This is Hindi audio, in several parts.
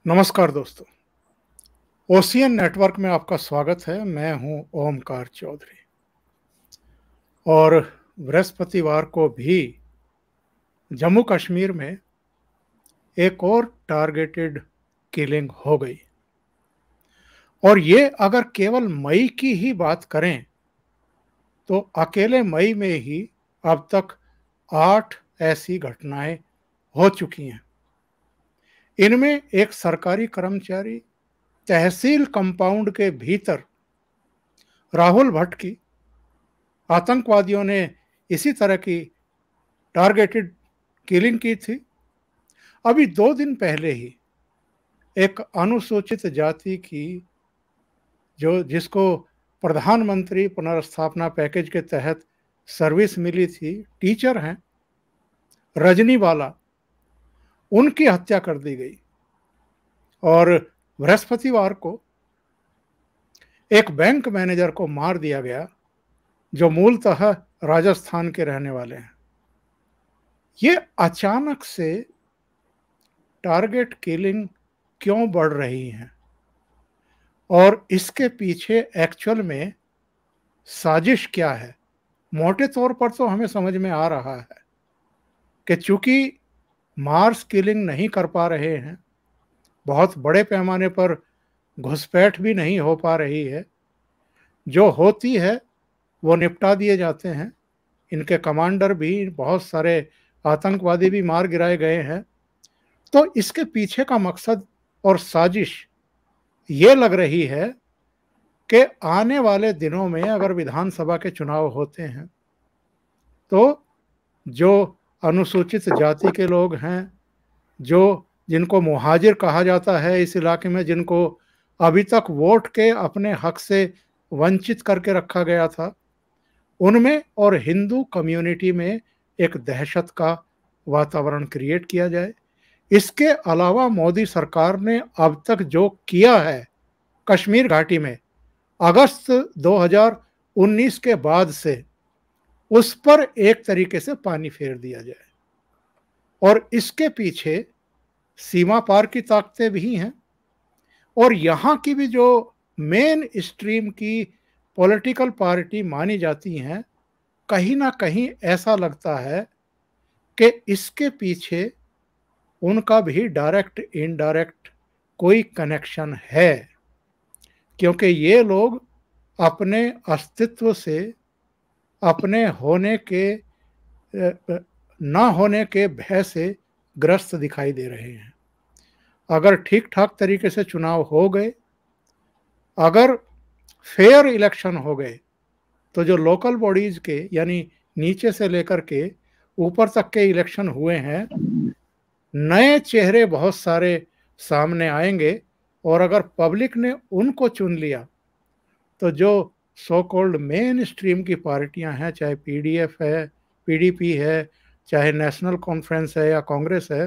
नमस्कार दोस्तों। ओशियन नेटवर्क में आपका स्वागत है। मैं हूं ओमकार चौधरी और बृहस्पतिवार को भी जम्मू कश्मीर में एक और टारगेटेड किलिंग हो गई। और ये अगर केवल मई की ही बात करें तो अकेले मई में ही अब तक 8 ऐसी घटनाएं हो चुकी हैं। इनमें एक सरकारी कर्मचारी तहसील कंपाउंड के भीतर राहुल भट्ट की आतंकवादियों ने इसी तरह की टारगेटेड किलिंग की थी। अभी 2 दिन पहले ही एक अनुसूचित जाति की जिसको प्रधानमंत्री पुनर्स्थापना पैकेज के तहत सर्विस मिली थी, टीचर हैं रजनी बाला, उनकी हत्या कर दी गई। और बृहस्पतिवार को एक बैंक मैनेजर को मार दिया गया जो मूलतः राजस्थान के रहने वाले हैं। ये अचानक से टारगेट किलिंग क्यों बढ़ रही हैं और इसके पीछे एक्चुअल में साजिश क्या है? मोटे तौर पर तो हमें समझ में आ रहा है कि चूंकि मास किलिंग नहीं कर पा रहे हैं, बहुत बड़े पैमाने पर घुसपैठ भी नहीं हो पा रही है, जो होती है वो निपटा दिए जाते हैं। इनके कमांडर भी, बहुत सारे आतंकवादी भी मार गिराए गए हैं। तो इसके पीछे का मकसद और साजिश ये लग रही है कि आने वाले दिनों में अगर विधानसभा के चुनाव होते हैं तो जो अनुसूचित जाति के लोग हैं, जिनको मुहाजिर कहा जाता है इस इलाके में, जिनको अभी तक वोट के अपने हक से वंचित करके रखा गया था, उनमें और हिंदू कम्युनिटी में एक दहशत का वातावरण क्रिएट किया जाए। इसके अलावा मोदी सरकार ने अब तक जो किया है कश्मीर घाटी में अगस्त 2019 के बाद से, उस पर एक तरीके से पानी फेर दिया जाए। और इसके पीछे सीमा पार की ताकतें भी हैं और यहाँ की भी जो मेन स्ट्रीम की पॉलिटिकल पार्टी मानी जाती हैं, कहीं ना कहीं ऐसा लगता है कि इसके पीछे उनका भी डायरेक्ट इनडायरेक्ट कोई कनेक्शन है, क्योंकि ये लोग अपने अस्तित्व से, अपने होने के ना होने के भय से ग्रस्त दिखाई दे रहे हैं। अगर ठीक ठाक तरीके से चुनाव हो गए, अगर फेयर इलेक्शन हो गए, तो जो लोकल बॉडीज के यानी नीचे से लेकर के ऊपर तक के इलेक्शन हुए हैं, नए चेहरे बहुत सारे सामने आएंगे। और अगर पब्लिक ने उनको चुन लिया तो जो सो कॉल्ड मेन स्ट्रीम की पार्टियां हैं, चाहे पीडीएफ है, पीडीपी है, चाहे नेशनल कॉन्फ्रेंस है या कांग्रेस है,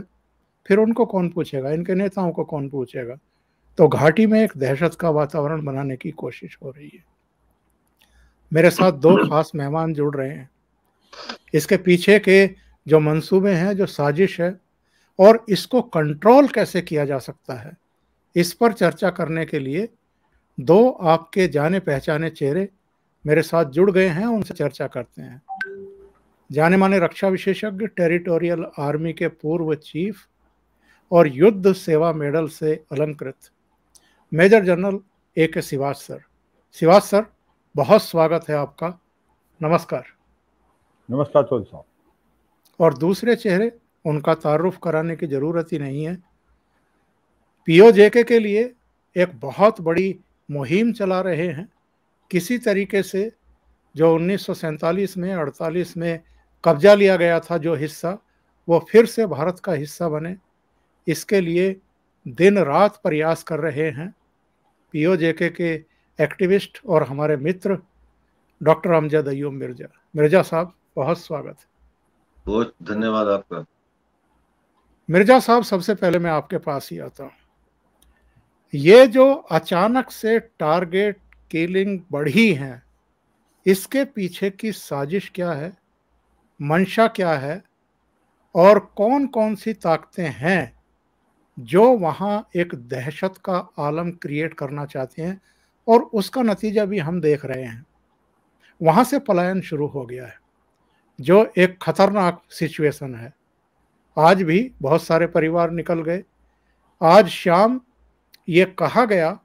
फिर उनको कौन पूछेगा? इनके नेताओं को कौन पूछेगा? तो घाटी में एक दहशत का वातावरण बनाने की कोशिश हो रही है। मेरे साथ 2 खास मेहमान जुड़ रहे हैं। इसके पीछे के जो मंसूबे हैं, जो साजिश है, और इसको कंट्रोल कैसे किया जा सकता है, इस पर चर्चा करने के लिए 2 आपके जाने पहचाने चेहरे मेरे साथ जुड़ गए हैं। उनसे चर्चा करते हैं। जाने माने रक्षा विशेषज्ञ, टेरिटोरियल आर्मी के पूर्व चीफ और युद्ध सेवा मेडल से अलंकृत major general A.K. Siwach sir. Siwach sir, बहुत स्वागत है आपका। नमस्कार। नमस्कार चौधरी साहब। और दूसरे चेहरे, उनका तारुफ कराने की जरूरत ही नहीं है, POJK के लिए एक बहुत बड़ी मुहिम चला रहे हैं। किसी तरीके से जो 1947 में 48 में कब्जा लिया गया था जो हिस्सा, वो फिर से भारत का हिस्सा बने, इसके लिए दिन रात प्रयास कर रहे हैं POJK के एक्टिविस्ट और हमारे मित्र डॉक्टर अमजद अय्यूब मिर्जा। मिर्जा साहब, बहुत स्वागत है। बहुत धन्यवाद आपका। मिर्जा साहब, सबसे पहले मैं आपके पास ही आता हूँ। ये जो अचानक से टारगेट किलिंग बढ़ी है, इसके पीछे की साजिश क्या है, मंशा क्या है, और कौन कौन सी ताकतें हैं जो वहाँ एक दहशत का आलम क्रिएट करना चाहते हैं, और उसका नतीजा भी हम देख रहे हैं। वहाँ से पलायन शुरू हो गया है, जो एक खतरनाक सिचुएशन है। आज भी बहुत सारे परिवार निकल गए। आज शाम ये कहा गया,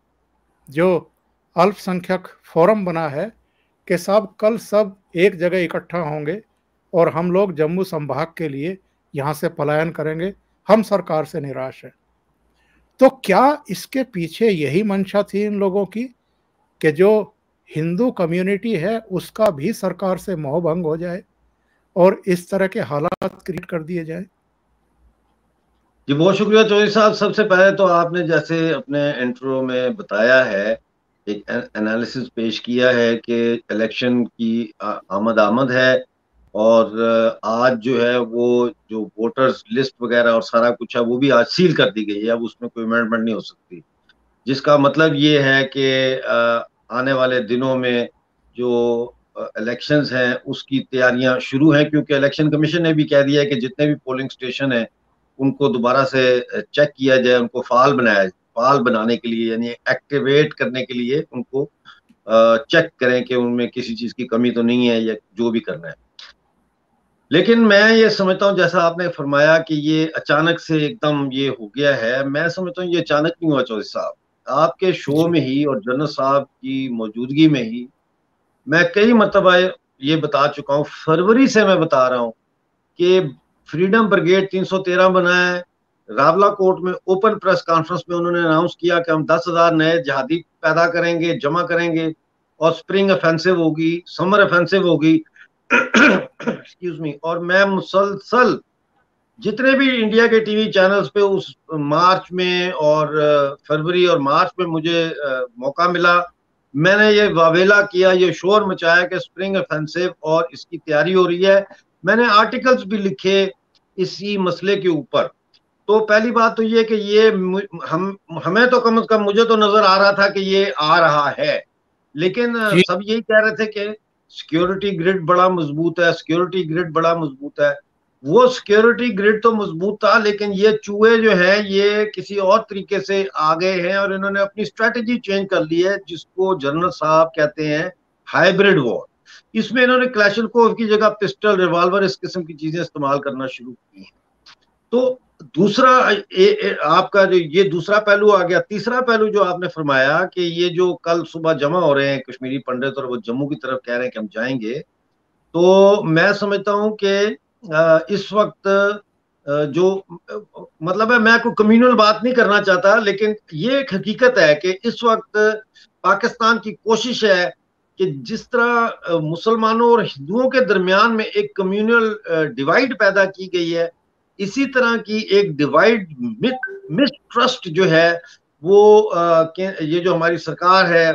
जो अल्पसंख्यक फोरम बना है, कि सब कल सब एक जगह इकट्ठा होंगे और हम लोग जम्मू संभाग के लिए यहाँ से पलायन करेंगे, हम सरकार से निराश हैं। तो क्या इसके पीछे यही मंशा थी इन लोगों की, कि जो हिंदू कम्युनिटी है उसका भी सरकार से मोह भंग हो जाए और इस तरह के हालात क्रिएट कर दिए जाए? जी बहुत शुक्रिया चौधरी साहब। सबसे पहले तो आपने जैसे अपने इंट्रो में बताया है, एक एनालिसिस पेश किया है कि इलेक्शन की आमद है, और आज जो है वो जो वोटर्स लिस्ट वगैरह और सारा कुछ है वो भी आज सील कर दी गई है। अब उसमें कोई अमेंडमेंट नहीं हो सकती, जिसका मतलब ये है कि आने वाले दिनों में जो इलेक्शंस हैं उसकी तैयारियां शुरू हैं, क्योंकि इलेक्शन कमीशन ने भी कह दिया है कि जितने भी पोलिंग स्टेशन हैं उनको दोबारा से चेक किया जाए, उनको फाल बनाने के लिए, यानी एक्टिवेट करने के लिए उनको चेक करें कि उनमें किसी चीज की कमी तो नहीं है या जो भी करना है। लेकिन मैं ये समझता हूँ, जैसा आपने फरमाया कि ये अचानक से एकदम ये हो गया है, मैं समझता हूँ ये अचानक नहीं हुआ चौधरी साहब। आपके शो में ही और जनरल साहब की मौजूदगी में ही मैं कई मरतबा ये बता चुका हूँ, फरवरी से मैं बता रहा हूँ कि फ्रीडम ब्रिगेड 313 बना है। रावला कोर्ट में ओपन प्रेस कॉन्फ्रेंस में उन्होंने अनाउंस किया कि हम 10,000 नए जिहादी पैदा करेंगे, जमा करेंगे, और स्प्रिंग ऑफेंसिव होगी, समर ऑफेंसिव होगी। Excuse me. और मैं मुसलसल जितने भी इंडिया के टीवी चैनल्स पे उस मार्च में और फरवरी और मार्च में मुझे मौका मिला, मैंने ये वावेला किया, ये शोर मचाया कि स्प्रिंग ऑफेंसिव और इसकी तैयारी हो रही है। मैंने आर्टिकल्स भी लिखे इसी मसले के ऊपर। तो पहली बात तो ये कि ये हमें तो कम से कम मुझे तो नजर आ रहा था कि ये आ रहा है, लेकिन जी। सब यही कह रहे थे कि सिक्योरिटी ग्रिड बड़ा मजबूत है, सिक्योरिटी ग्रिड बड़ा मजबूत है। वो सिक्योरिटी ग्रिड तो मजबूत था, लेकिन ये चूहे जो हैं ये किसी और तरीके से आ गए हैं और इन्होंने अपनी स्ट्रेटेजी चेंज कर ली है, जिसको जनरल साहब कहते हैं हाइब्रिड वॉर। इसमें इन्होंने क्लैशनकोव की जगह पिस्टल, रिवॉल्वर, इस किस्म की चीजें इस्तेमाल करना शुरू की हैं। तो दूसरा आपका जो ये दूसरा पहलू आ गया। तीसरा पहलू जो आपने फरमाया कि ये जो कल सुबह जमा हो रहे हैं कश्मीरी पंडित और वो जम्मू की तरफ कह रहे हैं कि हम जाएंगे, तो मैं समझता हूं कि इस वक्त जो मतलब है, मैं कोई कम्युनल बात नहीं करना चाहता, लेकिन ये एक हकीकत है कि इस वक्त पाकिस्तान की कोशिश है कि जिस तरह मुसलमानों और हिंदुओं के दरमियान में एक कम्युनल डिवाइड पैदा की गई है, इसी तरह की एक डिवाइड मिसट्रस्ट जो है वो ये जो हमारी सरकार है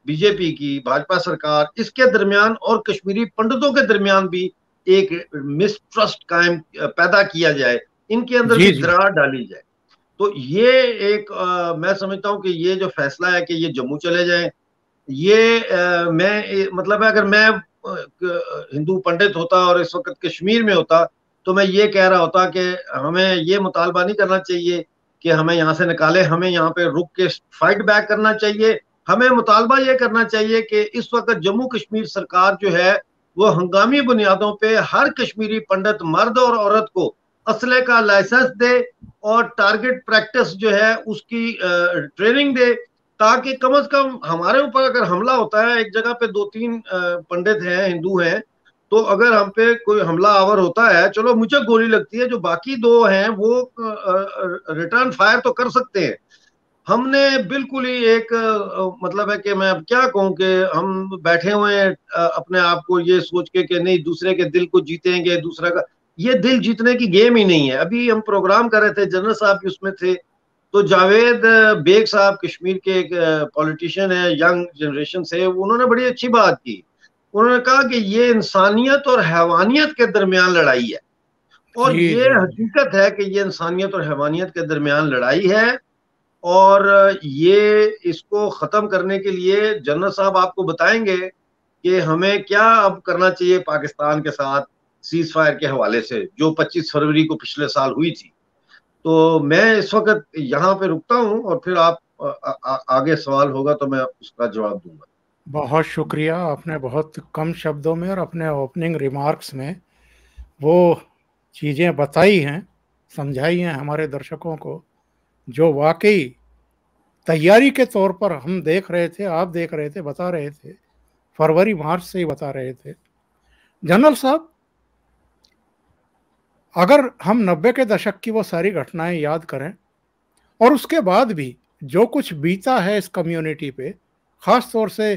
बीजेपी की, भाजपा सरकार, इसके दरमियान और कश्मीरी पंडितों के दरमियान भी एक मिसट्रस्ट कायम पैदा किया जाए, इनके अंदर भी दरार डाली जाए। तो ये एक मैं समझता हूं कि ये जो फैसला है कि ये जम्मू चले जाएं, ये मैं मतलब है, अगर मैं हिंदू पंडित होता और इस वक्त कश्मीर में होता तो मैं ये कह रहा होता कि हमें ये मुतालबा नहीं करना चाहिए कि हमें यहाँ से निकाले, हमें यहाँ पे रुक के फाइट बैक करना चाहिए। हमें मुतालबा ये करना चाहिए कि इस वक्त जम्मू कश्मीर सरकार जो है वो हंगामी बुनियादों पे हर कश्मीरी पंडित, मर्द और औरत को असले का लाइसेंस दे और टारगेट प्रैक्टिस जो है उसकी ट्रेनिंग दे, ताकि कम से कम हमारे ऊपर अगर हमला होता है, एक जगह पे 2-3 पंडित हैं, हिंदू हैं, तो अगर हम पे कोई हमला आवर होता है, चलो मुझे गोली लगती है, जो बाकी दो हैं वो रिटर्न फायर तो कर सकते हैं। हमने बिल्कुल ही एक मतलब है कि मैं अब क्या कहूं कि हम बैठे हुए हैं अपने आप को ये सोच के कि नहीं दूसरे के दिल को जीतेंगे, दूसरा का ये दिल जीतने की गेम ही नहीं है। अभी हम प्रोग्राम कर रहे थे, जनरल साहब भी उसमें थे, तो जावेद बेग साहब कश्मीर के एक पॉलिटिशियन है, यंग जनरेशन से, उन्होंने बड़ी अच्छी बात की। उन्होंने कहा कि ये इंसानियत और हैवानियत के दरमियान लड़ाई है, और ये हकीकत है कि ये इंसानियत और हैवानियत के दरमियान लड़ाई है, और ये इसको खत्म करने के लिए जनरल साहब आपको बताएंगे कि हमें क्या अब करना चाहिए पाकिस्तान के साथ सीज फायर के हवाले से, जो 25 फरवरी को पिछले साल हुई थी। तो मैं इस वक्त यहाँ पे रुकता हूँ और फिर आप आगे सवाल होगा तो मैं उसका जवाब दूंगा। बहुत शुक्रिया, आपने बहुत कम शब्दों में और अपने ओपनिंग रिमार्क्स में वो चीज़ें बताई हैं, समझाई हैं हमारे दर्शकों को, जो वाकई तैयारी के तौर पर हम देख रहे थे, आप देख रहे थे, बता रहे थे, फरवरी मार्च से ही बता रहे थे। जनरल साहब, अगर हम 90 के दशक की वो सारी घटनाएं याद करें और उसके बाद भी जो कुछ बीता है इस कम्युनिटी पे, खास तौर से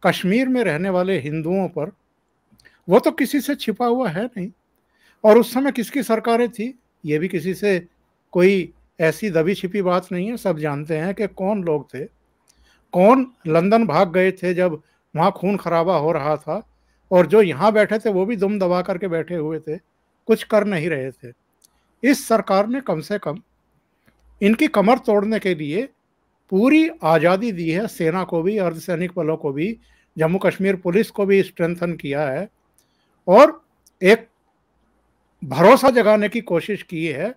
कश्मीर में रहने वाले हिंदुओं पर, वो तो किसी से छिपा हुआ है नहीं। और उस समय किसकी सरकारें थी, ये भी किसी से कोई ऐसी दबी छिपी बात नहीं है। सब जानते हैं कि कौन लोग थे, कौन लंदन भाग गए थे जब वहाँ खून खराबा हो रहा था, और जो यहाँ बैठे थे वो भी दुम दबा करके बैठे हुए थे, कुछ कर नहीं रहे थे। इस सरकार ने कम से कम इनकी कमर तोड़ने के लिए पूरी आज़ादी दी है। सेना को भी, अर्धसैनिक बलों को भी, जम्मू कश्मीर पुलिस को भी स्ट्रेंथन किया है और एक भरोसा जगाने की कोशिश की है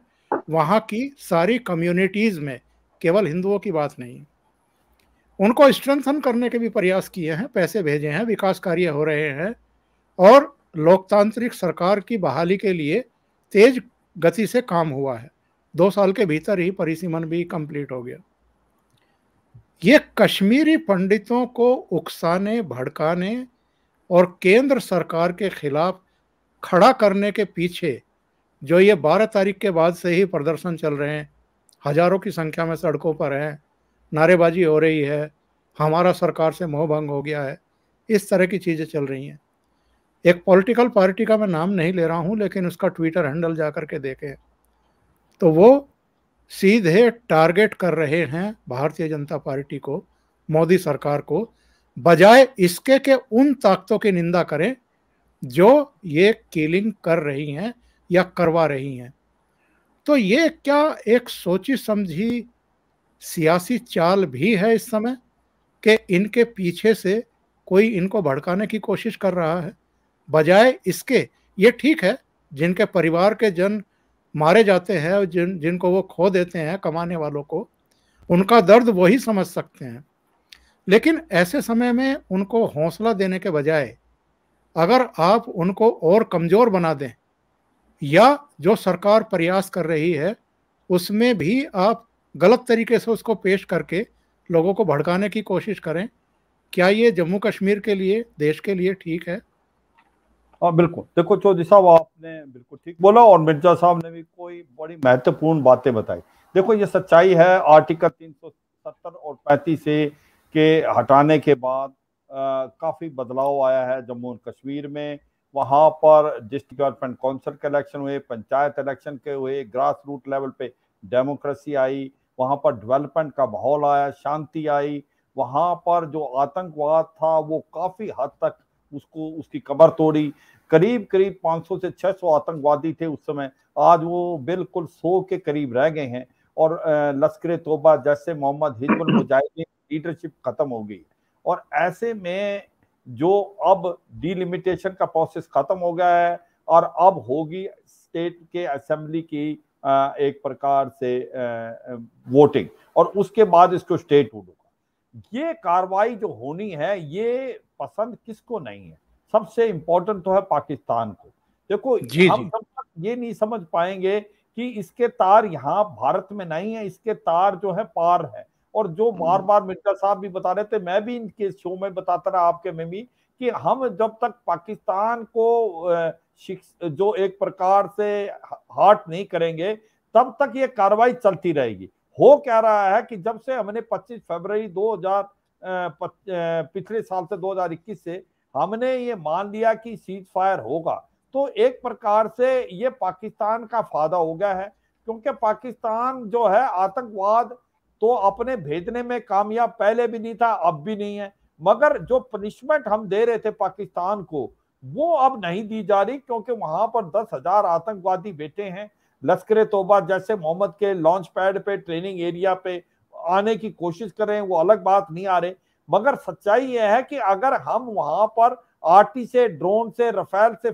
वहाँ की सारी कम्युनिटीज़ में, केवल हिंदुओं की बात नहीं। उनको स्ट्रेंथन करने के भी प्रयास किए हैं, पैसे भेजे हैं, विकास कार्य हो रहे हैं और लोकतांत्रिक सरकार की बहाली के लिए तेज गति से काम हुआ है। 2 साल के भीतर ही परिसीमन भी कंप्लीट हो गया। ये कश्मीरी पंडितों को उकसाने, भड़काने और केंद्र सरकार के खिलाफ खड़ा करने के पीछे जो ये 12 तारीख के बाद से ही प्रदर्शन चल रहे हैं, हजारों की संख्या में सड़कों पर हैं, नारेबाजी हो रही है, हमारा सरकार से मोह भंग हो गया है, इस तरह की चीज़ें चल रही हैं। एक पॉलिटिकल पार्टी का मैं नाम नहीं ले रहा हूं, लेकिन उसका ट्विटर हैंडल जा करके देखें तो वो सीधे टारगेट कर रहे हैं भारतीय जनता पार्टी को, मोदी सरकार को, बजाय इसके कि उन ताकतों की निंदा करें जो ये किलिंग कर रही हैं या करवा रही हैं। तो ये क्या एक सोची समझी सियासी चाल भी है इस समय कि इनके पीछे से कोई इनको भड़काने की कोशिश कर रहा है, बजाय इसके? ये ठीक है, जिनके परिवार के जन मारे जाते हैं और जिनको वो खो देते हैं, कमाने वालों को, उनका दर्द वही समझ सकते हैं। लेकिन ऐसे समय में उनको हौसला देने के बजाय अगर आप उनको और कमज़ोर बना दें, या जो सरकार प्रयास कर रही है उसमें भी आप गलत तरीके से उसको पेश करके लोगों को भड़काने की कोशिश करें, क्या ये जम्मू कश्मीर के लिए, देश के लिए ठीक है? हाँ बिल्कुल, देखो चौधरी साहब आपने बिल्कुल ठीक बोला और मिर्जा साहब ने भी कोई बड़ी महत्वपूर्ण बातें बताई। देखो ये सच्चाई है, आर्टिकल 370 और 35 से के हटाने के बाद काफी बदलाव आया है जम्मू और कश्मीर में। वहां पर डिस्ट्रिक्ट डेवलपमेंट काउंसिल के इलेक्शन हुए, पंचायत इलेक्शन के हुए, ग्रास रूट लेवल पे डेमोक्रेसी आई, वहां पर डेवलपमेंट का माहौल आया, शांति आई। वहां पर जो आतंकवाद था वो काफी हद तक उसकी कमर तोड़ी। करीब करीब 500 से 600 आतंकवादी थे उस समय, आज वो बिल्कुल 100 के करीब रह गए हैं और लश्कर तोबा जैसे मोहम्मद हिजबुल मुजाहिदीन लीडरशिप खत्म हो गई। और ऐसे में जो अब डिलिमिटेशन का प्रोसेस खत्म हो गया है और अब होगी स्टेट के असेंबली की एक प्रकार से वोटिंग और उसके बाद इसको स्टेट हुड होगा। ये कार्रवाई जो होनी है ये पसंद किसको नहीं है? सबसे इंपॉर्टेंट तो है पाकिस्तान को। देखो हम जब तक ये नहीं समझ पाएंगे कि इसके तार यहाँ भारत में नहीं है, इसके तार जो है पार है। और जो बार बार मिर्जा साहब भी बता रहे थे, मैं भी इनके शो में बताता रहा, आपके में भी, कि हम जब तक पाकिस्तान को जो एक प्रकार से हार्ट नहीं करेंगे तब तक ये कार्रवाई चलती रहेगी। हो क्या रहा है कि जब से हमने 25 फरवरी 2000 पिछले साल से 2021 से हमने ये मान लिया कि सीज फायर होगा, तो एक प्रकार से ये पाकिस्तान का फायदा हो गया है। क्योंकि पाकिस्तान जो है आतंकवाद तो अपने भेजने में कामयाब पहले भी नहीं था, अब भी नहीं है, मगर जो पनिशमेंट हम दे रहे थे पाकिस्तान को वो अब नहीं दी जा रही, क्योंकि वहां पर 10,000 आतंकवादी बैठे हैं। लश्कर तोबा जैसे मोहम्मद के लॉन्च पैड पे, ट्रेनिंग एरिया पे आने की कोशिश कर रहे हैं, वो अलग बात, नहीं आ रहे। मगर सच्चाई यह है कि अगर हम वहां पर आरटी से, ड्रोन से, रफेल से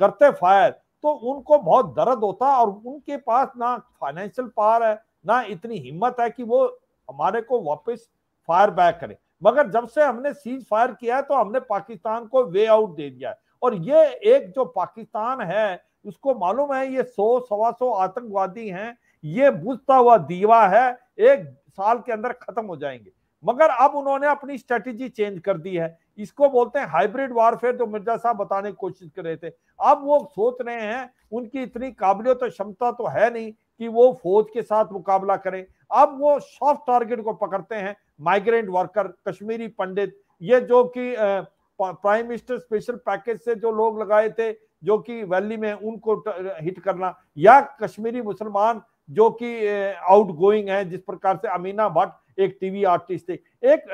करते फायर तो उनको बहुत दर्द होता है, और उनके पास ना फाइनेंशियल पावर है, ना इतनी हिम्मत है कि वो हमारे को वापस फायर बैक करे। मगर जब से हमने सीज फायर किया है तो हमने पाकिस्तान को वे आउट दे दिया है। और ये एक जो पाकिस्तान है उसको मालूम है ये 100-125 आतंकवादी हैं, ये बुझता हुआ दीवा है, 1 साल के अंदर खत्म हो जाएंगे। मगर अब उन्होंने अपनी स्ट्रेटेजी चेंज कर दी है, इसको बोलते हैं हाइब्रिड वारफेयर, जो मिर्जा साहब बताने की कोशिश कर रहे थे। अब वो सोच रहे हैं, उनकी इतनी काबिलियत और क्षमता तो है नहीं कि वो फौज के साथ मुकाबला करें। अब वो सॉफ्ट टारगेट को पकड़ते हैं, माइग्रेंट वर्कर, कश्मीरी पंडित, ये जो कि प्राइम मिनिस्टर स्पेशल पैकेज से जो लोग लगाए थे जो कि वैली में, उनको हिट करना, या कश्मीरी मुसलमान जो कि आउट गोइंग है, जिस प्रकार से अमीना भट्ट एक टीवी आर्टिस्ट थे, एक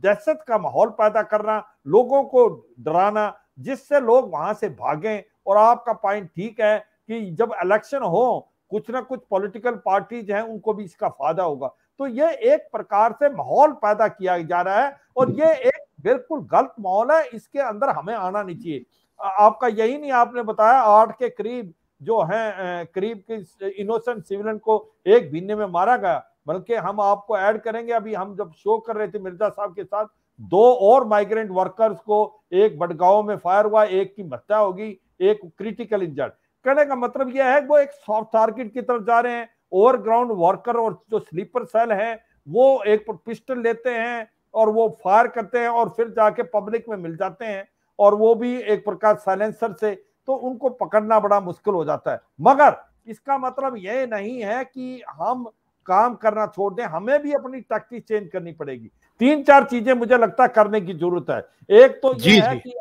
दहशत का माहौल पैदा करना, लोगों को डराना, जिससे लोग वहां से भागें। और आपका पॉइंट ठीक है कि जब इलेक्शन हो, कुछ ना कुछ पॉलिटिकल पार्टीज हैं, उनको भी इसका फायदा होगा। तो ये एक प्रकार से माहौल पैदा किया जा रहा है, और ये एक बिल्कुल गलत माहौल है, इसके अंदर हमें आना नहीं चाहिए। आपका यही नहीं, आपने बताया 8 के करीब जो है करीब के इनोसेंट सिविलियन को एक महीने में मारा गया। बल्कि हम आपको ऐड करेंगे, अभी हम जब शो कर रहे थे मिर्जा साहब के साथ, 2 और माइग्रेंट वर्कर्स को, एक बड़गांव में फायर हुआ, एक की हत्या होगी, एक क्रिटिकल इंजर्ड। कहने का मतलब यह है वो एक सॉफ्ट टारगेट की तरफ जा रहे हैं। ओवरग्राउंड वर्कर और जो स्लीपर सेल है वो एक पिस्टल लेते हैं और वो फायर करते हैं और फिर जाके पब्लिक में मिल जाते हैं, और वो भी एक प्रकार साइलेंसर से, तो उनको पकड़ना बड़ा मुश्किल हो जाता है। मगर इसका मतलब यह नहीं है कि हम काम करना छोड़ दें, हमें भी अपनी टैक्टिक चेंज करनी पड़ेगी। 3-4 चीजें मुझे लगता है करने की जरूरत है। एक तो ये है कि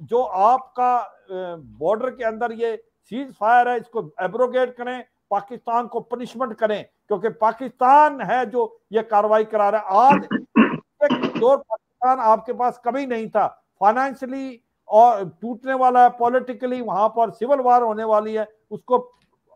जो आपका बॉर्डर के अंदर ये सीज फायर है, इसको एब्रोगेट करें, पाकिस्तान को पनिशमेंट करें, क्योंकि पाकिस्तान है जो ये कार्रवाई करा रहा है। आज कमजोर पाकिस्तान आपके पास कभी नहीं था, फाइनेंशियली और टूटने वाला है, पॉलिटिकली वहां पर सिविल वार होने वाली है, उसको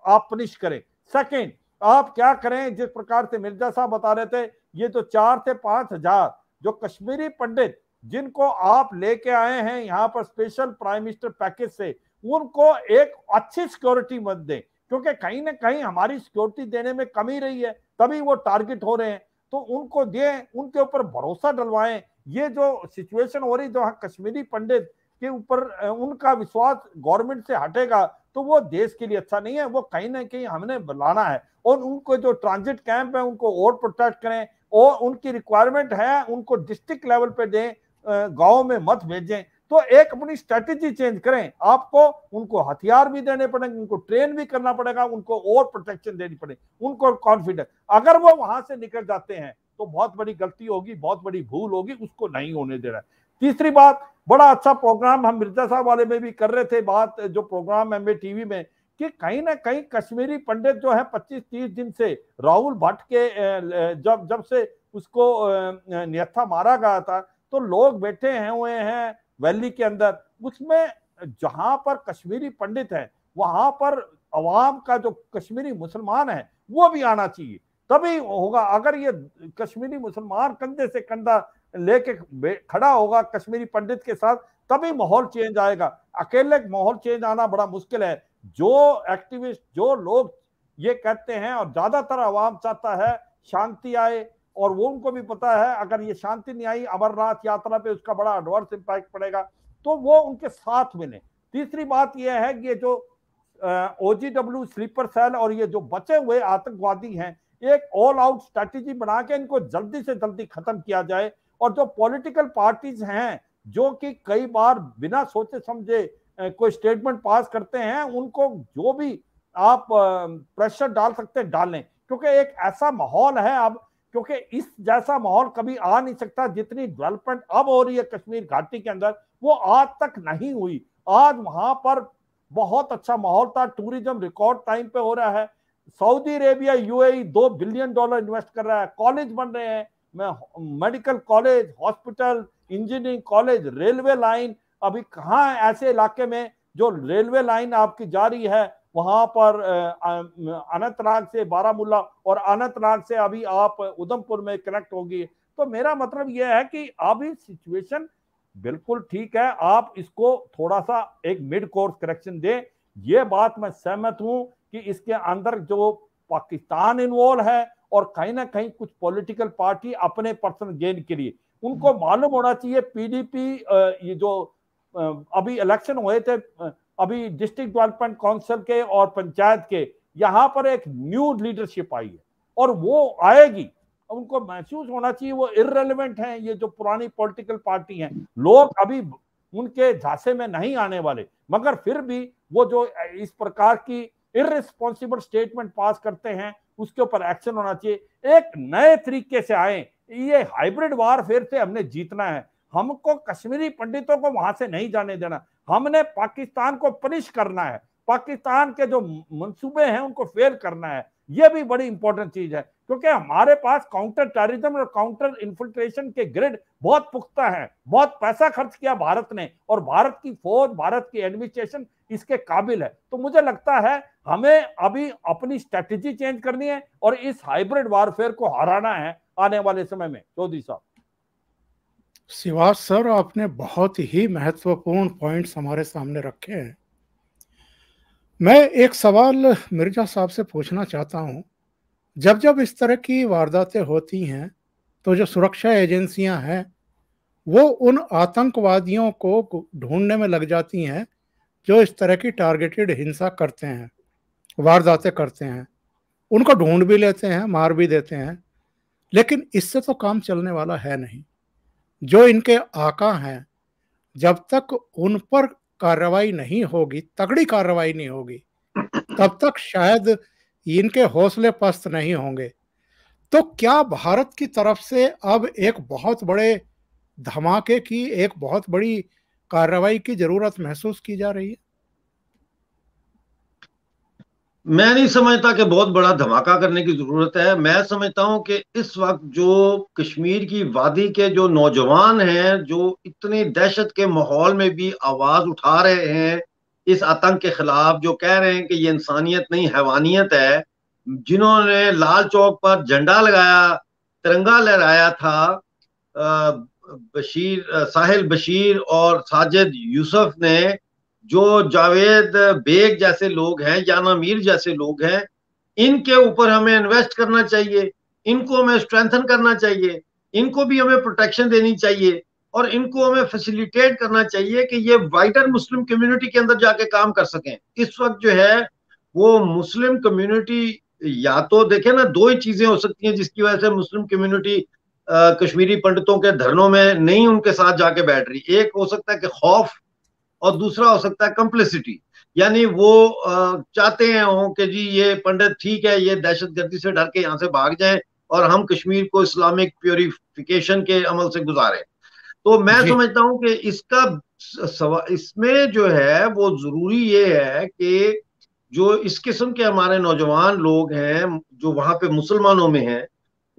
आप पनिश करें। सेकंड, आप क्या करें, जिस प्रकार से मिर्जा साहब बता रहे थे, ये जो 4 से 5 हजार जो कश्मीरी पंडित जिनको आप लेके आए हैं यहाँ पर स्पेशल प्राइम मिनिस्टर पैकेज से, उनको एक अच्छी सिक्योरिटी मत दें, क्योंकि कहीं ना कहीं हमारी सिक्योरिटी देने में कमी रही है, तभी वो टारगेट हो रहे हैं। तो उनको दें, उनके ऊपर भरोसा डलवाएं। ये जो सिचुएशन हो रही, जो कश्मीरी पंडित के ऊपर उनका विश्वास गवर्नमेंट से हटेगा तो वो देश के लिए अच्छा नहीं है। वो कहीं ना कहीं हमने बुलाना है, और उनको जो ट्रांजिट कैंप है उनको और प्रोटेक्ट करें, और उनकी रिक्वायरमेंट है उनको डिस्ट्रिक्ट लेवल पे दें, गांव में मत भेजें। तो एक अपनी स्ट्रेटेजी चेंज करें, आपको उनको हथियार भी देने पड़ेंगे, उनको ट्रेन भी करना पड़ेगा, उनको और प्रोटेक्शन देनी पड़ेगी, उनको कॉन्फिडेंस। अगर वो वहां से निकल जाते हैं तो बहुत बड़ी गलती होगी, बहुत बड़ी भूल होगी, उसको नहीं होने दे रहा है। तीसरी बात, बड़ा अच्छा प्रोग्राम हम मिर्जा साहब वाले में भी कर रहे थे बात, जो प्रोग्राम एमए टीवी में, कि कहीं ना कहीं कश्मीरी पंडित जो है 25-30 दिन से राहुल भट्ट के जब से उसको निहत्था मारा गया था, तो लोग बैठे हैं हुए हैं वैली के अंदर, उसमें जहां पर कश्मीरी पंडित है वहां पर अवाम का जो कश्मीरी मुसलमान है वो भी आना चाहिए, तभी होगा। अगर ये कश्मीरी मुसलमान कंधे से कंधा लेके खड़ा होगा कश्मीरी पंडित के साथ, तभी माहौल चेंज आएगा। अकेले माहौल चेंज आना बड़ा मुश्किल है। जो एक्टिविस्ट, जो लोग ये कहते हैं, और ज्यादातर अवाम चाहता है शांति आए, और वो उनको भी पता है अगर ये शांति नहीं आई अमरनाथ यात्रा पे उसका बड़ा एडवर्स इंपैक्ट पड़ेगा, तो वो उनके साथ मिले। तीसरी बात यह है कि ये जो OGW स्लीपर सेल और ये जो बचे हुए आतंकवादी हैं, एक ऑल आउट स्ट्रेटेजी बना के इनको जल्दी से जल्दी खत्म किया जाए। और जो पॉलिटिकल पार्टीज हैं जो कि कई बार बिना सोचे समझे कोई स्टेटमेंट पास करते हैं, उनको जो भी आप प्रेशर डाल सकते हैं डालें, क्योंकि एक ऐसा माहौल है अब, क्योंकि इस जैसा माहौल कभी आ नहीं सकता। जितनी डेवलपमेंट अब हो रही है कश्मीर घाटी के अंदर, वो आज तक नहीं हुई। आज वहां पर बहुत अच्छा माहौल था, टूरिज्म रिकॉर्ड टाइम पे हो रहा है, Saudi Arabia UAE $2 billion invest कर रहा है, कॉलेज बन रहे हैं, medical college, hospital, engineering college, railway line. अभी कहाँ ऐसे इलाके में जो रेलवे लाइन आपकी जा रही है, वहां पर अनंतनाग से बारामूला और अनंतनाग से अभी आप उधमपुर में कनेक्ट होगी। तो मेरा मतलब यह है कि अभी सिचुएशन बिल्कुल ठीक है, आप इसको थोड़ा सा एक मिड कोर्स करेक्शन दें, ये बात मैं सहमत हूं कि इसके अंदर जो पाकिस्तान इन्वॉल्व है और कहीं ना कहीं कुछ पॉलिटिकल पार्टी अपने पर्सनल गेन के लिए, उनको मालूम होना चाहिए पीडीपी ये जो अभी इलेक्शन हुए थे अभी डिस्ट्रिक्ट डेवलपमेंट काउंसिल के और पंचायत के, यहाँ पर एक न्यू लीडरशिप आई है और वो आएगी, उनको महसूस होना चाहिए वो इररेलेवेंट हैं, ये जो पुरानी पॉलिटिकल पार्टी हैं, लोग अभी उनके झांसे में नहीं आने वाले, मगर फिर भी वो जो इस प्रकार की इररिस्पॉन्सिबल स्टेटमेंट पास करते हैं उसके ऊपर एक्शन होना चाहिए। एक नए तरीके से आए, ये हाइब्रिड वारफेयर से हमने जीतना है, हमको कश्मीरी पंडितों को वहां से नहीं जाने देना, हमने पाकिस्तान को पनिश करना है, पाकिस्तान के जो मंसूबे हैं उनको फेल करना है। ये भी बड़ी इंपॉर्टेंट चीज है क्योंकि हमारे पास काउंटर टेररिज्म और काउंटर इन्फिल्ट्रेशन के ग्रिड बहुत पुख्ता है, बहुत पैसा खर्च किया भारत ने और भारत की फौज, भारत की एडमिनिस्ट्रेशन इसके काबिल है। तो मुझे लगता है हमें अभी अपनी स्ट्रेटेजी चेंज करनी है और इस हाइब्रिड वारफेयर को हराना है आने वाले समय में। चौधरी साहब। शिवाज सर, आपने बहुत ही महत्वपूर्ण पॉइंट्स हमारे सामने रखे हैं। मैं एक सवाल मिर्जा साहब से पूछना चाहता हूं, जब जब इस तरह की वारदातें होती हैं तो जो सुरक्षा एजेंसियां हैं वो उन आतंकवादियों को ढूंढने में लग जाती हैं जो इस तरह की टारगेटेड हिंसा करते हैं, वारदातें करते हैं, उनको ढूंढ भी लेते हैं, मार भी देते हैं, लेकिन इससे तो काम चलने वाला है नहीं। जो इनके आका हैं, जब तक उन पर कार्रवाई नहीं होगी, तगड़ी कार्रवाई नहीं होगी, तब तक शायद इनके हौसले पस्त नहीं होंगे। तो क्या भारत की तरफ से अब एक बहुत बड़े धमाके की, एक बहुत बड़ी कार्रवाई की जरूरत महसूस की जा रही है? मैं नहीं समझता कि बहुत बड़ा धमाका करने की जरूरत है। मैं समझता हूं कि इस वक्त जो कश्मीर की वादी के जो नौजवान हैं, जो इतनी दहशत के माहौल में भी आवाज उठा रहे हैं इस आतंक के खिलाफ, जो कह रहे हैं कि ये इंसानियत नहीं हैवानियत है, जिन्होंने लाल चौक पर झंडा लगाया, तिरंगा लहराया था, साहिल बशीर और साजिद यूसुफ ने, जो जावेद बेग जैसे लोग हैं, याना मीर जैसे लोग हैं, इनके ऊपर हमें इन्वेस्ट करना चाहिए, इनको हमें स्ट्रेंथन करना चाहिए, इनको भी हमें प्रोटेक्शन देनी चाहिए और इनको हमें फैसिलिटेट करना चाहिए कि ये वाइडर मुस्लिम कम्युनिटी के अंदर जाके काम कर सकें। इस वक्त जो है वो मुस्लिम कम्युनिटी, या तो देखें ना, दो ही चीजें हो सकती हैं जिसकी वजह से मुस्लिम कम्युनिटी कश्मीरी पंडितों के धरनों में नहीं उनके साथ जाके बैठ रही। एक हो सकता है कि खौफ और दूसरा हो सकता है कंप्लिसिटी, यानी वो चाहते हैं हो कि जी ये पंडित ठीक है, ये दहशतगर्दी से डर के यहाँ से भाग जाएं और हम कश्मीर को इस्लामिक प्योरिफिकेशन के अमल से गुजारें। तो मैं समझता हूं कि इसमें जो है वो जरूरी ये है कि जो इस किस्म के हमारे नौजवान लोग हैं जो वहां पे मुसलमानों में हैं,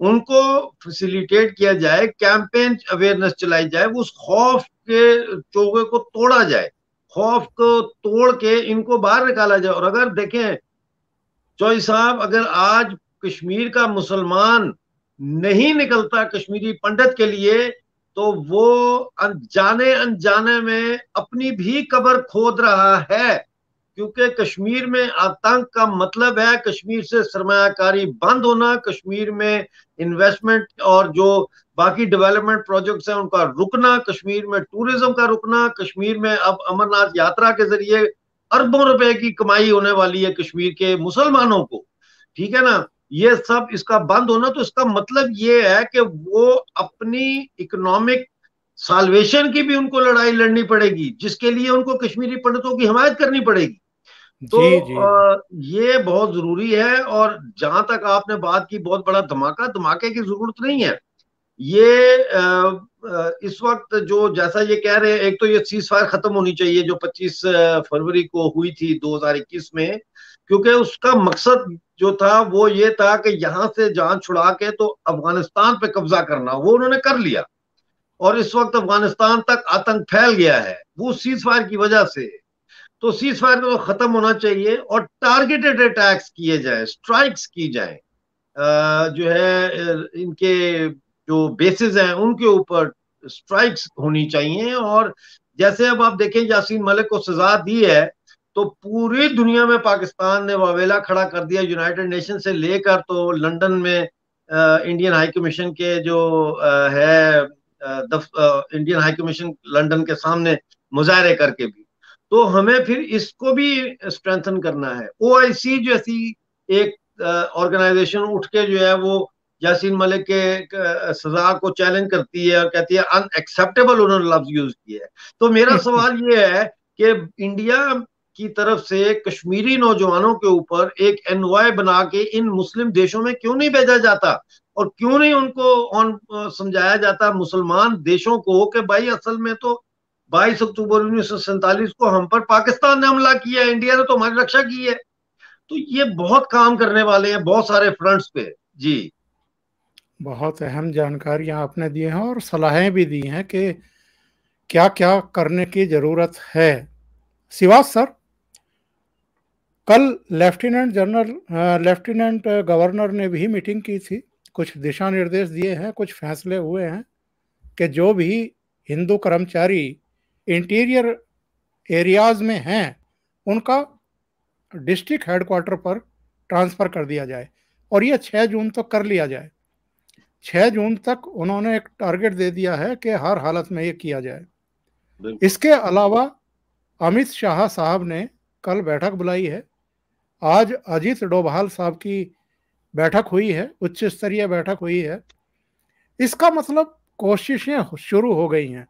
उनको फैसिलिटेट किया जाए, कैंपेन अवेयरनेस चलाई जाए, वो उस खौफ के चोगे को तोड़ा जाए, खौफ को तोड़ के इनको बाहर निकाला जाए। और अगर देखें चौधरी साहब, अगर आज कश्मीर का मुसलमान नहीं निकलता कश्मीरी पंडित के लिए, तो वो अनजाने अनजाने में अपनी भी कब्र खोद रहा है, क्योंकि कश्मीर में आतंक का मतलब है कश्मीर से सरमायाकारी बंद होना, कश्मीर में इन्वेस्टमेंट और जो बाकी डेवलपमेंट प्रोजेक्ट्स हैं उनका रुकना, कश्मीर में टूरिज्म का रुकना, कश्मीर में अब अमरनाथ यात्रा के जरिए अरबों रुपए की कमाई होने वाली है कश्मीर के मुसलमानों को, ठीक है ना, ये सब इसका बंद होना। तो इसका मतलब ये है कि वो अपनी इकोनॉमिक साल्वेशन की भी उनको लड़ाई लड़नी पड़ेगी, जिसके लिए उनको कश्मीरी पंडितों की हिमायत करनी पड़ेगी। तो ये बहुत जरूरी है। और जहां तक आपने बात की बहुत बड़ा धमाका, धमाके की जरूरत नहीं है। ये इस वक्त जो जैसा ये कह रहे हैं, एक तो ये सीज फायर खत्म होनी चाहिए जो 25 फरवरी को हुई थी 2021 में, क्योंकि उसका मकसद जो था वो ये था कि यहां से जान छुड़ा के तो अफगानिस्तान पे कब्जा करना, वो उन्होंने कर लिया और इस वक्त अफगानिस्तान तक आतंक फैल गया है वो सीज फायर की वजह से। तो सीज फायर तो खत्म होना चाहिए और टारगेटेड अटैक्स किए जाए, स्ट्राइक्स की जाए, जो है इनके जो बेसिस हैं उनके ऊपर स्ट्राइक्स होनी चाहिए। और जैसे अब आप देखें यासीन मलिक को सजा दी है, तो पूरी दुनिया में पाकिस्तान ने वावेला खड़ा कर दिया। यूनाइटेड नेशन से लेकर तो लंदन में इंडियन हाई कमीशन के जो इंडियन हाई कमीशन लंदन के सामने मुजाहरे करके भी। तो हमें फिर इसको भी स्ट्रेंथन करना है। ओआईसी जैसी एक ऑर्गेनाइजेशन उठ के जो है वो यासीन मलिक के सजा को चैलेंज करती है और कहती है अनएक्सेप्टेबल, उन्होंने लफ्ज यूज किया है। तो मेरा सवाल ये है कि इंडिया की तरफ से कश्मीरी नौजवानों के ऊपर एक एनवाय बना के इन मुस्लिम देशों में क्यों नहीं भेजा जाता, और क्यों नहीं उनको समझाया जाता मुसलमान देशों को कि भाई असल में तो 22 अक्टूबर 1947 को हम पर पाकिस्तान ने हमला किया है, इंडिया ने तो हमारी रक्षा की है। तो ये बहुत काम करने वाले हैं बहुत सारे फ्रंट्स पे। जी, बहुत अहम जानकारियां आपने दी हैं और सलाहें भी दी हैं कि क्या क्या करने की जरूरत है। सिवास सर, कल लेफ्टिनेंट गवर्नर ने भी मीटिंग की थी, कुछ दिशा निर्देश दिए हैं, कुछ फैसले हुए हैं कि जो भी हिंदू कर्मचारी इंटीरियर एरियाज में हैं उनका डिस्ट्रिक्ट हेडक्वार्टर पर ट्रांसफ़र कर दिया जाए, और ये 6 जून तक कर लिया जाए। 6 जून तक उन्होंने एक टारगेट दे दिया है कि हर हालत में ये किया जाए। इसके अलावा अमित शाह साहब ने कल बैठक बुलाई है। आज अजीत डोभाल साहब की बैठक हुई है, उच्च स्तरीय बैठक हुई है। इसका मतलब कोशिशें शुरू हो गई हैं,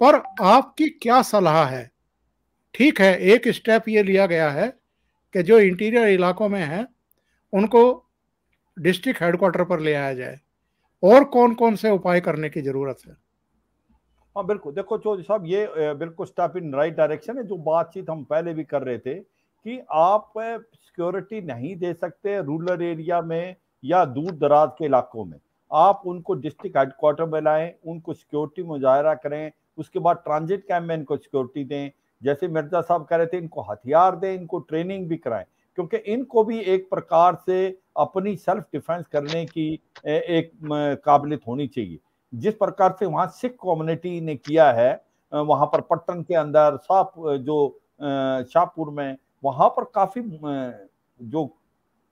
पर आपकी क्या सलाह है? ठीक है, एक स्टेप ये लिया गया है कि जो इंटीरियर इलाकों में है उनको डिस्ट्रिक्ट हेडक्वार्टर पर ले आया जाए, और कौन कौन से उपाय करने की जरूरत है? हाँ बिल्कुल, देखो चौधरी साहब, ये बिल्कुल स्टेप इन राइट डायरेक्शन है। जो बातचीत हम पहले भी कर रहे थे कि आप सिक्योरिटी नहीं दे सकते रूरल एरिया में या दूर दराज के इलाकों में, आप उनको डिस्ट्रिक्ट हेडक्वार्टर में लाएं, उनको सिक्योरिटी मुजाहरा करें, उसके बाद ट्रांजिट कैंप में इनको सिक्योरिटी दें। जैसे मिर्जा साहब कह रहे थे, इनको हथियार दें, इनको ट्रेनिंग भी कराएं, क्योंकि इनको भी एक प्रकार से अपनी सेल्फ डिफेंस करने की एक काबिलियत होनी चाहिए। जिस प्रकार से वहां सिख कम्युनिटी ने किया है, वहां पर पट्टन के अंदर शाहपुर में, वहां पर काफी जो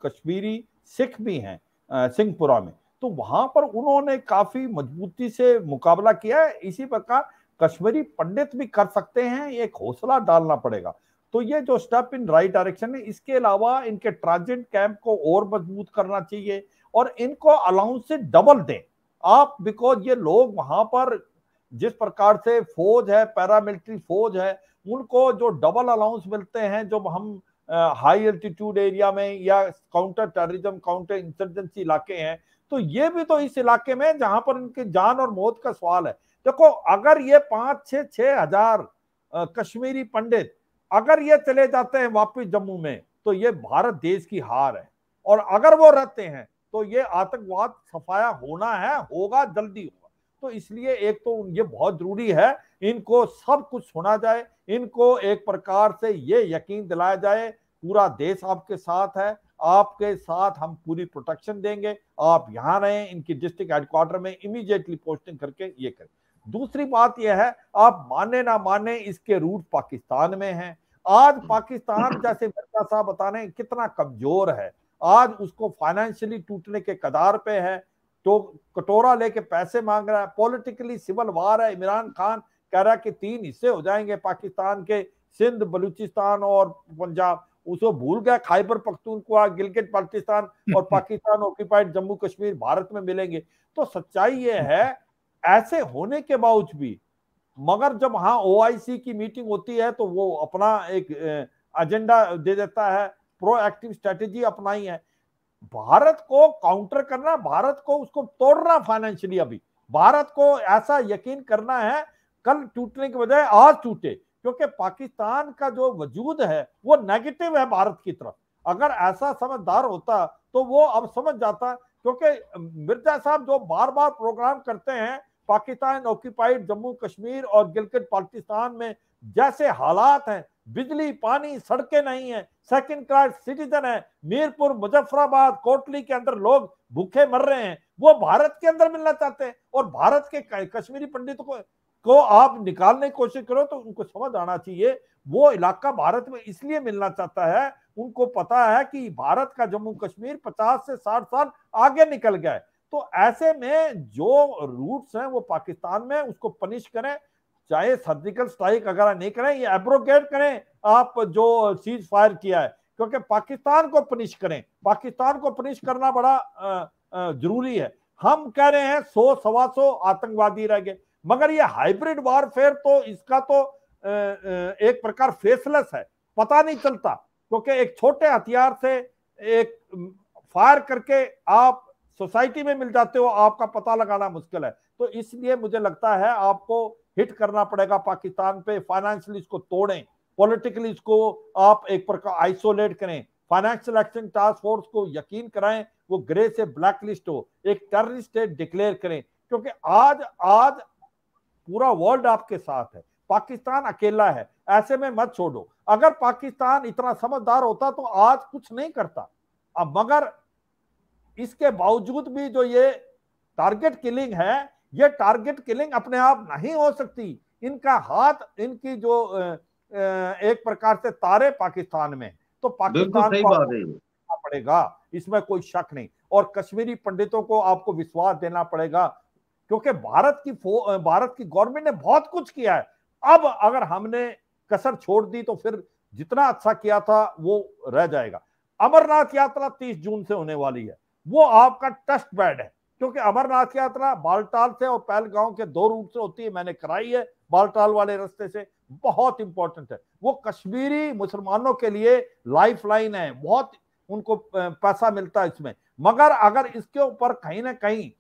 कश्मीरी सिख भी हैं सिंहपुरा में, तो वहां पर उन्होंने काफी मजबूती से मुकाबला किया है। इसी प्रकार कश्मीरी पंडित भी कर सकते हैं, एक हौसला डालना पड़ेगा। तो ये जो स्टेप इन राइट डायरेक्शन है। इसके अलावा इनके ट्रांजिट कैंप को और मजबूत करना चाहिए और इनको अलाउंस से डबल दें आप, बिकॉज ये लोग वहां पर जिस प्रकार से फौज है, पैरामिलिट्री फौज है, उनको जो डबल अलाउंस मिलते हैं जब हम हाई एल्टीट्यूड एरिया में या काउंटर टेररिज्म, काउंटर इंसर्जेंसी इलाके हैं, तो ये भी तो इस इलाके में जहां पर इनकी जान और मौत का सवाल है। देखो, अगर ये 5-6 हजार कश्मीरी पंडित अगर ये चले जाते हैं वापस जम्मू में, तो ये भारत देश की हार है। और अगर वो रहते हैं तो ये आतंकवाद सफाया होना है, होगा, जल्दी होगा। तो इसलिए एक तो ये बहुत जरूरी है, इनको सब कुछ सुना जाए, इनको एक प्रकार से ये यकीन दिलाया जाए पूरा देश आपके साथ है, आपके साथ हम पूरी प्रोटेक्शन देंगे, आप यहां रहें। इनकी डिस्ट्रिक्ट हेडक्वार्टर में इमीडिएटली पोस्टिंग करके ये करें। दूसरी बात यह है, आप माने ना माने, इसके रूट पाकिस्तान में हैं। आज पाकिस्तान, जैसे मिर्जा साहब बता रहे हैं, कितना कमजोर है, आज उसको फाइनेंशियली टूटने के कगार पे है, तो कटोरा लेके पैसे मांग रहा है, पॉलिटिकली सिविल वार है। इमरान खान कह रहा है कि 3 हिस्से हो जाएंगे पाकिस्तान के, सिंध, बलूचिस्तान और पंजाब। उसको भूल गया खैबर पख्तूनख्वा, गिलगित बाल्टिस्तान और पाकिस्तान ऑक्यूपाइड जम्मू कश्मीर भारत में मिलेंगे। तो सच्चाई ये है, ऐसे होने के बावजूद भी, मगर जब वहां ओआईसी की मीटिंग होती है तो वो अपना एक एजेंडा दे देता है, प्रोएक्टिव स्ट्रेटेजी अपनाई है। भारत को काउंटर करना, भारत को उसको तोड़ना फाइनेंशियली, अभी भारत को ऐसा यकीन करना है कल टूटने के बजाय आज टूटे, क्योंकि पाकिस्तान का जो वजूद है वो नेगेटिव है भारत की तरफ। अगर ऐसा समझदार होता तो वो अब समझ जाता, क्योंकि मिर्जा साहब जो बार बार प्रोग्राम करते हैं पाकिस्तान ऑक्यूपाइड जम्मू कश्मीर और गिलगित बाल्टिस्तान में जैसे हालात हैं, बिजली, पानी, सड़कें नहीं है, सेकंड क्लास सिटीजन है, मीरपुर, मुजफ्फराबाद, कोटली के अंदर लोग भूखे मर रहे हैं, वो भारत के अंदर मिलना चाहते हैं। और भारत के कश्मीरी पंडितों को को आप निकालने की कोशिश करो तो उनको समझ आना चाहिए वो इलाका भारत में इसलिए मिलना चाहता है, उनको पता है कि भारत का जम्मू कश्मीर 50 से 60 साल आगे निकल गया है। तो ऐसे में जो रूट्स हैं वो पाकिस्तान में, उसको पनिश करें, चाहे सर्जिकल स्ट्राइक अगर नहीं करें, ये एब्रोगेट करें आप जो सीज फायर किया है, क्योंकि पाकिस्तान को पनिश करें। पाकिस्तान को पनिश करना बड़ा जरूरी है। हम कह रहे हैं 100-125 आतंकवादी रह गए, मगर ये हाइब्रिड वारफेयर तो इसका तो एक प्रकार फेसलेस है, पता नहीं चलता, क्योंकि एक छोटे हथियार से एक फायर करके आप सोसाइटी में मिल जाते हो, आपका पता लगाना मुश्किल है। तो इसलिए मुझे लगता है आपको हिट करना पड़ेगा पाकिस्तान पे, फाइनेंशियली इसको तोड़ें, पॉलिटिकली इसको आप एक प्रकार आइसोलेट करें, फाइनेंशियल एक्शन टास्क फोर्स को यकीन कराएं वो ग्रे से ब्लैक लिस्ट हो, एक टेररिस्ट स्टेट डिक्लेयर करें, क्योंकि आज पूरा वर्ल्ड आपके साथ है, पाकिस्तान अकेला है। ऐसे में मत छोड़ो। अगर पाकिस्तान इतना समझदार होता तो आज कुछ नहीं करता। अब मगर इसके बावजूद भी जो ये टारगेट किलिंग है, ये टारगेट किलिंग अपने आप नहीं हो सकती। इनका हाथ, इनकी जो एक प्रकार से तारे पाकिस्तान में, तो पाकिस्तान को पड़ेगा, इसमें कोई शक नहीं। और कश्मीरी पंडितों को आपको विश्वास देना पड़ेगा, क्योंकि भारत की गवर्नमेंट ने बहुत कुछ किया है। अब अगर हमने कसर छोड़ दी तो फिर जितना अच्छा किया था वो रह जाएगा। अमरनाथ यात्रा 30 जून से होने वाली है, वो आपका टेस्ट बेड है, क्योंकि अमरनाथ यात्रा बालटाल से और पहलगांव के 2 रूट से होती है। मैंने कराई है बालटाल वाले रास्ते से, बहुत इंपॉर्टेंट है। वो कश्मीरी मुसलमानों के लिए लाइफ लाइन है, बहुत उनको पैसा मिलता है इसमें। मगर अगर इसके ऊपर कहीं ना कहीं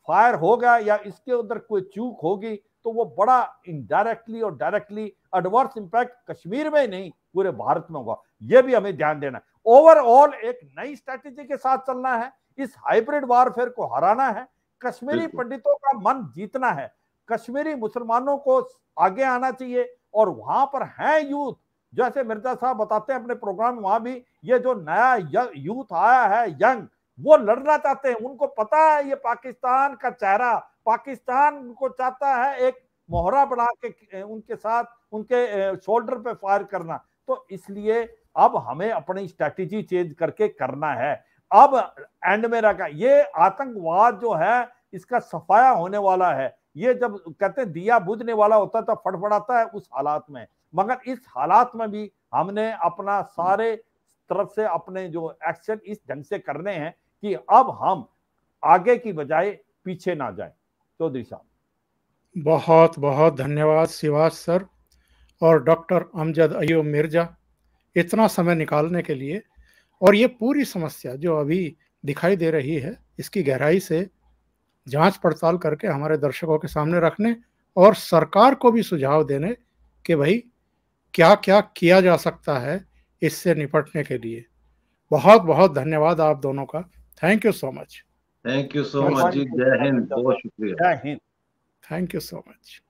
फायर होगा या इसके उधर कोई चूक होगी तो वो बड़ा इनडायरेक्टली और डायरेक्टली एडवर्स इंपैक्ट कश्मीर में नहीं पूरे भारत में होगा। ये भी हमें ध्यान देना है। ओवरऑल एक नई स्ट्रेटेजी के साथ चलना है, इस हाइब्रिड वारफेयर को हराना है, कश्मीरी पंडितों का मन जीतना है, कश्मीरी मुसलमानों को आगे आना चाहिए। और वहां पर है यूथ, जैसे मिर्जा साहब बताते हैं अपने प्रोग्राम, वहां भी ये जो नया यूथ आया है यंग, वो लड़ना चाहते हैं। उनको पता है ये पाकिस्तान का चेहरा, पाकिस्तान को चाहता है एक मोहरा बना के उनके साथ उनके शोल्डर पे फायर करना। तो इसलिए अब हमें अपनी स्ट्रैटेजी चेंज करके करना है। अब एंड में रखा ये आतंकवाद जो है इसका सफाया होने वाला है। ये जब कहते हैं दिया बुझने वाला होता है तो फटफड़ाता है उस हालात में, मगर इस हालात में भी हमने अपना सारे तरफ से अपने जो एक्शन इस ढंग से करने हैं कि अब हम आगे की बजाय पीछे ना जाएं। चौधरी साहब बहुत बहुत धन्यवाद सिवाज सर और डॉक्टर अमजद अयूब मिर्जा, इतना समय निकालने के लिए। और ये पूरी समस्या जो अभी दिखाई दे रही है इसकी गहराई से जांच पड़ताल करके हमारे दर्शकों के सामने रखने और सरकार को भी सुझाव देने कि भाई क्या क्या किया जा सकता है इससे निपटने के लिए। बहुत बहुत धन्यवाद आप दोनों का। Thank you so much. Thank you so much जी। जय हिंद। बहुत शुक्रिया। जय हिंद। Thank you so much.